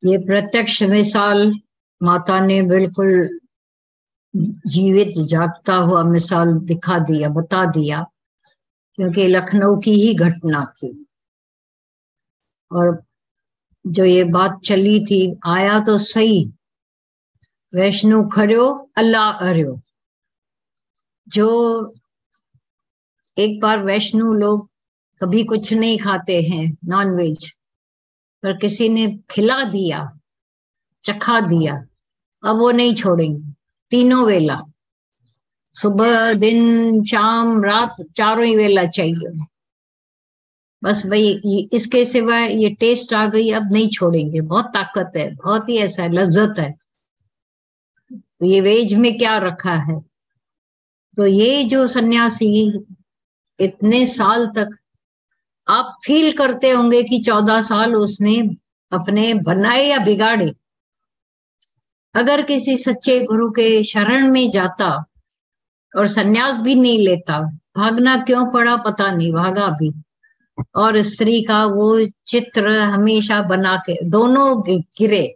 ये प्रत्यक्ष मिसाल माता ने बिल्कुल जीवित जागता हुआ मिसाल दिखा दिया, बता दिया, क्योंकि लखनऊ की ही घटना थी। और जो ये बात चली थी, आया तो सही, वैष्णु खड़ो अल्लाह अर्यो। जो एक बार वैष्णु लोग कभी कुछ नहीं खाते हैं नॉनवेज, पर किसी ने खिला दिया, चखा दिया, अब वो नहीं छोड़ेंगे। तीनों वेला, सुबह दिन शाम रात, चारों ही वेला चाहिए बस भाई। इसके सिवाय ये टेस्ट आ गई, अब नहीं छोड़ेंगे। बहुत ताकत है, बहुत ही ऐसा लज्जत है। तो ये वेज में क्या रखा है? तो ये जो सन्यासी इतने साल तक, आप फील करते होंगे कि 14 साल उसने अपने बनाए या बिगाड़े। अगर किसी सच्चे गुरु के शरण में जाता और सन्यास भी नहीं लेता, भागना क्यों पड़ा पता नहीं, भागा भी। और स्त्री का वो चित्र हमेशा बना के, दोनों गिरे,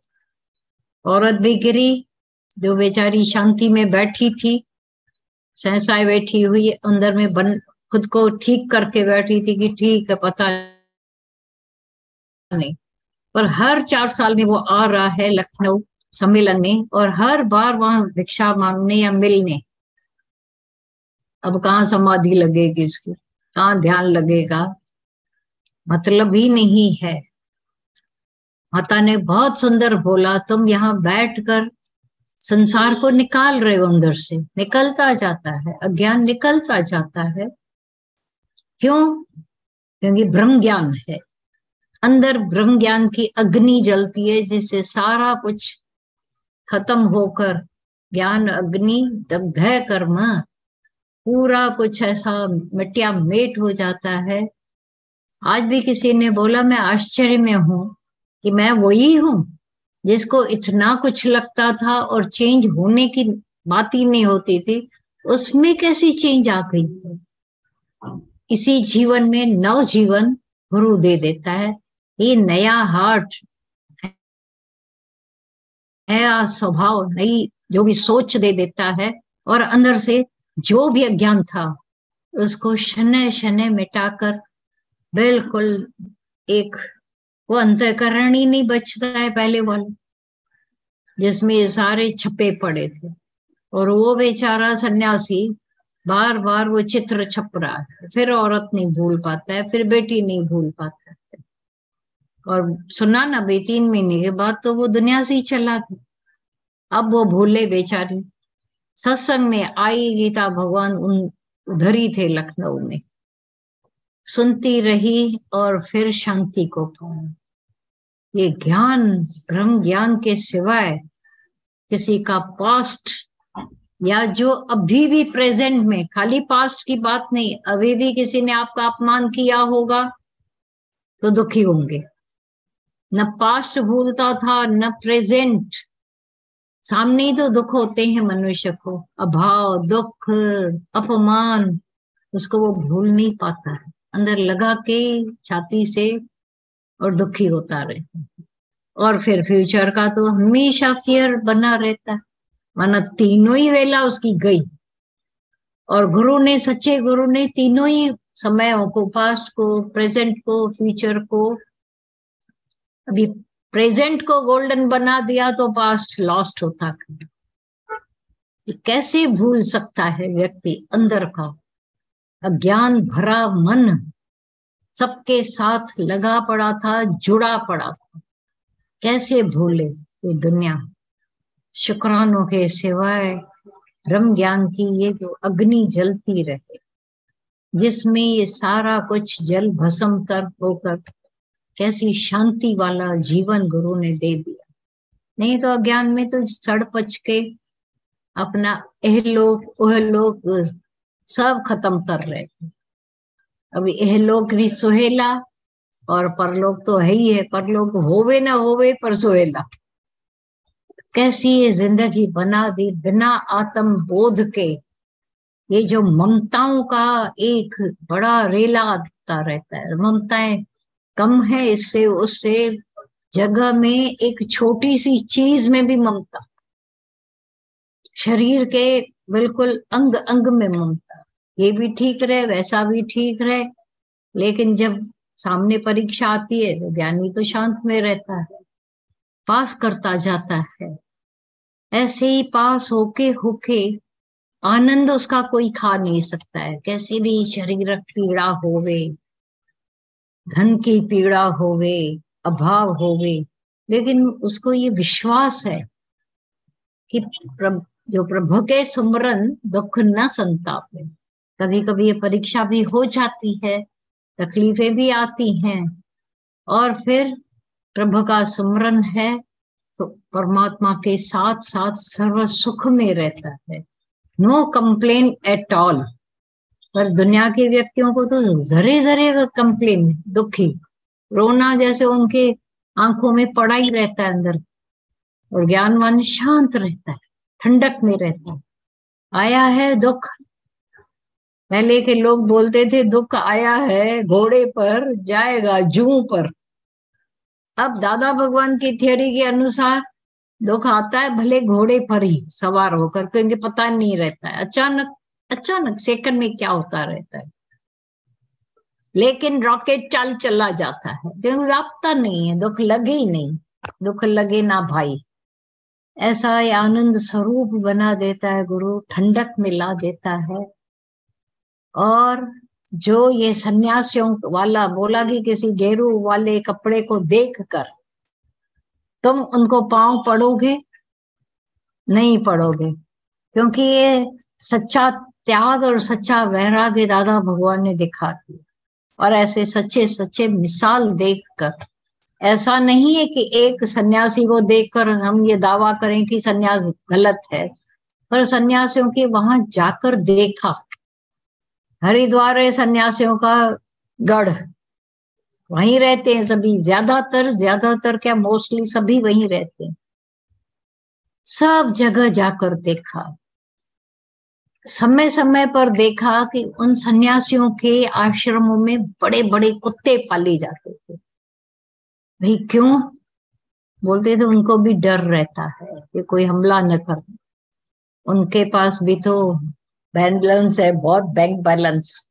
औरत भी गिरी, जो बेचारी शांति में बैठी थी, सहसाए बैठी हुई अंदर में खुद को ठीक करके बैठी थी कि ठीक है, पता नहीं। पर हर 4 साल में वो आ रहा है लखनऊ सम्मेलन में, और हर बार वहां भिक्षा मांगने या मिलने। अब कहाँ समाधि लगेगी उसकी, कहाँ ध्यान लगेगा, मतलब ही नहीं है। माता ने बहुत सुंदर बोला, तुम यहाँ बैठकर संसार को निकाल रहे हो, अंदर से निकलता जाता है, अज्ञान निकलता जाता है। क्यों? क्योंकि ब्रह्म ज्ञान है, अंदर ब्रह्म ज्ञान की अग्नि जलती है, जिससे सारा कुछ खत्म होकर ज्ञान अग्नि दग्ध कर्म, पूरा कुछ ऐसा मिट्टिया मेट हो जाता है। आज भी किसी ने बोला, मैं आश्चर्य में हूं कि मैं वही हूं जिसको इतना कुछ लगता था और चेंज होने की बात ही नहीं होती थी, उसमें कैसी चेंज आ गई। इसी जीवन में नव जीवन गुरु दे देता है, ये नया हार्ट, नया स्वभाव, नई जो भी सोच दे देता है, और अंदर से जो भी अज्ञान था उसको शनै शनै मिटाकर बिल्कुल एक, वो अंतःकरण ही नहीं बचता है पहले वाला, जिसमें ये सारे छपे पड़े थे। और वो बेचारा सन्यासी बार बार वो चित्र छप रहा है, फिर औरत नहीं भूल पाता है, फिर बेटी नहीं भूल पाता है। और सुना ना भाई, 3 महीने के बाद तो वो दुनिया से ही चला गया। अब वो भूले बेचारी। सत्संग में आई गीता, भगवान उधर ही थे लखनऊ में, सुनती रही और फिर शांति को पाया। ये ज्ञान, ब्रह्म ज्ञान के सिवाय किसी का पास्ट, या जो अभी भी प्रेजेंट में, खाली पास्ट की बात नहीं, अभी भी किसी ने आपका अपमान किया होगा तो दुखी होंगे। न पास्ट भूलता था न प्रेजेंट, सामने ही तो दुख होते हैं मनुष्य को, अभाव, दुख, अपमान, उसको वो भूल नहीं पाता है, अंदर लगा के छाती से, और दुखी होता रहता है। और फिर फ्यूचर का तो हमेशा फियर बना रहता है, माना तीनों ही वेला उसकी गई। और गुरु ने, सच्चे गुरु ने तीनों ही समयों को, पास्ट को, प्रेजेंट को, फ्यूचर को, अभी प्रेजेंट को गोल्डन बना दिया तो पास्ट लॉस्ट होता। कैसे भूल सकता है व्यक्ति? अंदर का अज्ञान भरा मन सबके साथ लगा पड़ा था, जुड़ा पड़ा था, कैसे भूले ये दुनिया। शुक्रानों के सिवाय ब्रह्म ज्ञान की ये जो अग्नि जलती रहे, जिसमें ये सारा कुछ जल भस्म कर होकर कैसी शांति वाला जीवन गुरु ने दे दिया। नहीं तो अज्ञान में तो सड़ पच के अपना एहलोक ओहलोक सब खत्म कर रहे थे। अभी एहलोक भी सुहेला, और परलोक तो है ही है, परलोक होवे ना होवे पर सुहेला। कैसी ये जिंदगी बना दी बिना आत्म बोध के। ये जो ममताओं का एक बड़ा रेला आता रहता है, ममताएं कम है इससे उससे, जगह में एक छोटी सी चीज में भी ममता, शरीर के बिल्कुल अंग अंग में ममता, ये भी ठीक रहे वैसा भी ठीक रहे। लेकिन जब सामने परीक्षा आती है तो ज्ञानी तो शांत में रहता है, पास करता जाता है। ऐसे ही पास होके होके आनंद उसका कोई खा नहीं सकता है। कैसी भी शरीर पीड़ा होवे, धन की पीड़ा होवे, अभाव होवे, लेकिन उसको ये विश्वास है कि जो प्रभु के सुमरन दुख न संतापे। कभी कभी ये परीक्षा भी हो जाती है, तकलीफें भी आती हैं, और फिर प्रभु का सुमरन है तो परमात्मा के साथ साथ सर्व सुख में रहता है। No complain at all. पर दुनिया के व्यक्तियों को तो जरे जरे का कंप्लेन, दुखी, रोना जैसे उनके आंखों में पड़ा ही रहता है अंदर। और ज्ञानवान शांत रहता है, ठंडक में रहता है। आया है दुख, पहले के लोग बोलते थे दुख आया है घोड़े पर जाएगा जू पर। अब दादा भगवान की थियोरी के अनुसार दुख आता है भले घोड़े पर ही सवार होकर, क्योंकि पता नहीं रहता है, अचानक अचानक सेकंड में क्या होता रहता है। लेकिन रॉकेट चाल चला जाता है, क्योंकि रास्ता नहीं है, दुख लगे ही नहीं, दुख लगे ना भाई। ऐसा ये आनंद स्वरूप बना देता है गुरु, ठंडक मिला देता है। और जो ये सन्यासियों वाला बोला कि किसी गेरू वाले कपड़े को देखकर तुम उनको पांव पड़ोगे, नहीं पड़ोगे, क्योंकि ये सच्चा त्याग और सच्चा वैराग्य दादा भगवान ने दिखा दिया। और ऐसे सच्चे सच्चे मिसाल देखकर, ऐसा नहीं है कि एक सन्यासी को देखकर हम ये दावा करें कि सन्यास गलत है, पर सन्यासियों के वहां जाकर देखा। हरिद्वार है सन्यासियों का गढ़, वहीं रहते हैं सभी, ज्यादातर क्या मोस्टली सभी वहीं रहते हैं। सब जगह जाकर देखा, समय समय पर देखा कि उन सन्यासियों के आश्रमों में बड़े बड़े कुत्ते पाले जाते थे। भाई क्यों? बोलते थे उनको भी डर रहता है कि कोई हमला न कर, उनके पास भी तो बैलेंस है, बहुत बैंक बैलेंस,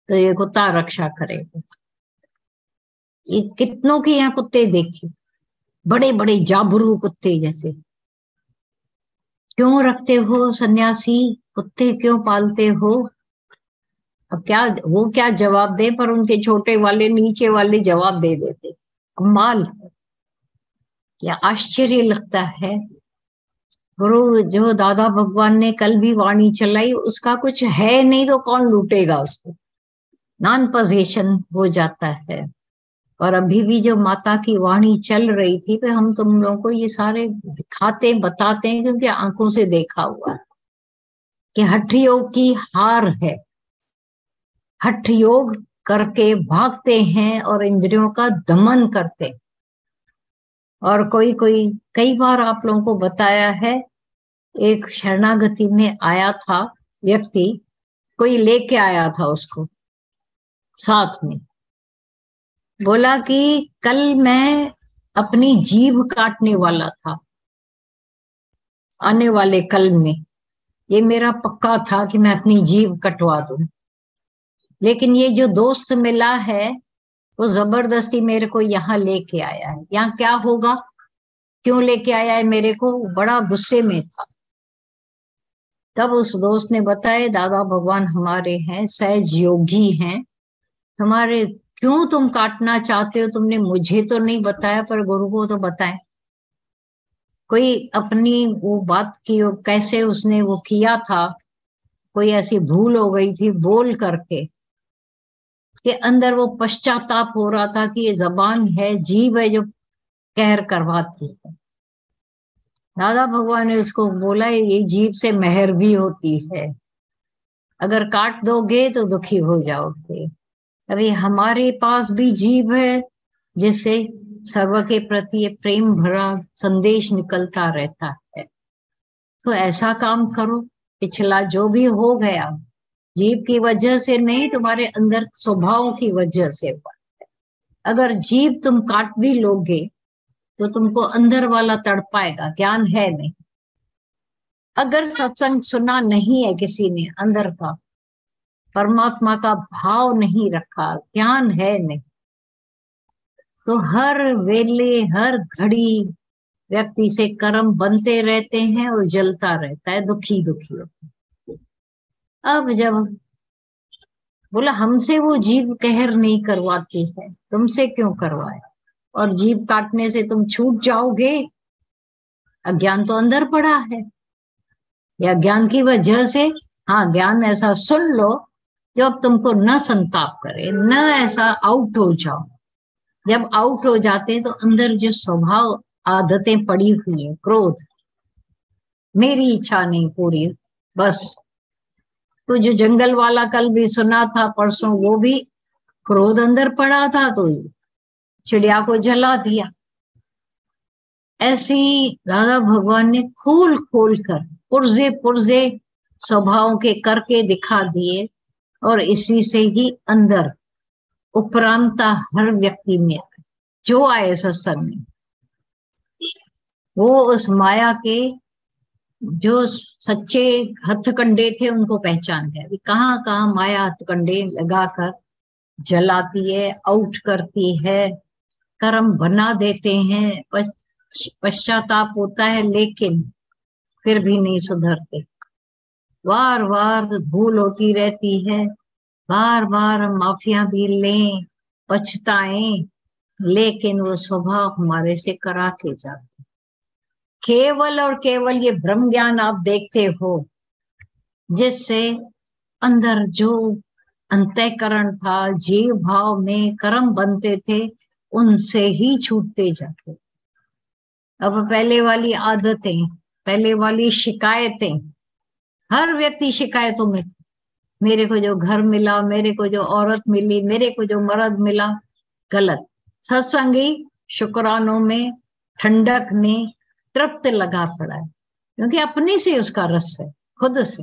तो ये कुत्ता रक्षा करेगा। ये कितनों के यहाँ कुत्ते देखे, बड़े बड़े जाबरू कुत्ते जैसे। क्यों रखते हो सन्यासी, कुत्ते क्यों पालते हो? अब क्या वो क्या जवाब दे, पर उनके छोटे वाले नीचे वाले जवाब दे देते। कमाल, क्या आश्चर्य लगता है। गुरु जो दादा भगवान ने कल भी वाणी चलाई, उसका कुछ है नहीं तो कौन लूटेगा उसको, नॉन पोजेशन हो जाता है। और अभी भी जो माता की वाणी चल रही थी, तो हम तुम लोगों को ये सारे दिखाते बताते हैं, क्योंकि आंखों से देखा हुआ कि हठ योग की हार है। हठ योग करके भागते हैं और इंद्रियों का दमन करते। और कोई कोई कई बार आप लोगों को बताया है, एक शरणागति में आया था व्यक्ति, कोई लेके आया था उसको साथ में, बोला कि कल मैं अपनी जीभ काटने वाला था, आने वाले कल में ये मेरा पक्का था कि मैं अपनी जीभ कटवा दूं। लेकिन ये जो दोस्त मिला है वो जबरदस्ती मेरे को यहाँ लेके आया है। यहाँ क्या होगा, क्यों लेके आया है मेरे को, बड़ा गुस्से में था। तब उस दोस्त ने बताया दादा भगवान हमारे हैं, सहज योगी हैं, हमारे क्यों तुम काटना चाहते हो, तुमने मुझे तो नहीं बताया पर गुरु को तो बताए। कोई अपनी वो बात की, कैसे उसने वो किया था, कोई ऐसी भूल हो गई थी बोल करके, कि अंदर वो पश्चाताप हो रहा था कि ये जबान है, जीभ है जो कहर करवाती है। दादा भगवान ने उसको बोला ये जीभ से मेहर भी होती है, अगर काट दोगे तो दुखी हो जाओगे। अभी हमारे पास भी जीभ है जिससे सर्व के प्रति प्रेम भरा संदेश निकलता रहता है। तो ऐसा काम करो, पिछला जो भी हो गया जीभ की वजह से नहीं, तुम्हारे अंदर स्वभाव की वजह से हुआ। अगर जीभ तुम काट भी लोगे तो तुमको अंदर वाला तड़पाएगा, ज्ञान है नहीं। अगर सत्संग सुना नहीं है किसी ने, अंदर का परमात्मा का भाव नहीं रखा, ज्ञान है नहीं, तो हर वेले हर घड़ी व्यक्ति से कर्म बनते रहते हैं और जलता रहता है, दुखी दुखी होता है। अब जब बोला हमसे वो जीव कहर नहीं करवाती है, तुमसे क्यों करवाए, और जीभ काटने से तुम छूट जाओगे? अज्ञान तो अंदर पड़ा है, या ज्ञान की वजह से, हाँ ज्ञान ऐसा सुन लो जो अब तुमको न संताप करे, न ऐसा आउट हो जाओ। जब आउट हो जाते हैं तो अंदर जो स्वभाव आदतें पड़ी हुई है, क्रोध, मेरी इच्छा नहीं पूरी, बस। तो जो जंगल वाला कल भी सुना था परसों, वो भी क्रोध अंदर पड़ा था तो चिड़िया को जला दिया। ऐसी दादा भगवान ने खोल खोल कर पुर्जे पुर्जे स्वभाव के करके दिखा दिए, और इसी से ही अंदर उपरांता हर व्यक्ति में जो आए सत्संग में, वो उस माया के जो सच्चे हथकंडे थे उनको पहचान गए। कहाँ कहाँ माया हथकंडे लगाकर जलाती है, आउट करती है, कर्म बना देते हैं, पश्चाताप होता है लेकिन फिर भी नहीं सुधरते, बार बार भूल होती रहती है, बार बार माफिया भी लें, पछताएं, लेकिन वो स्वभाव हमारे से करा के जाते। केवल और केवल ये ब्रह्म ज्ञान आप देखते हो, जिससे अंदर जो अंतःकरण था, जीव भाव में कर्म बनते थे, उनसे ही छूटते जाते। अब पहले वाली आदतें, पहले वाली शिकायतें, हर व्यक्ति शिकायतों में, मेरे को जो घर मिला, मेरे को जो औरत मिली, मेरे को जो मर्द मिला, गलत। सत्संगी शुक्रानों में, ठंडक में तृप्त लगा पड़ा है, क्योंकि अपने से उसका रस है, खुद से।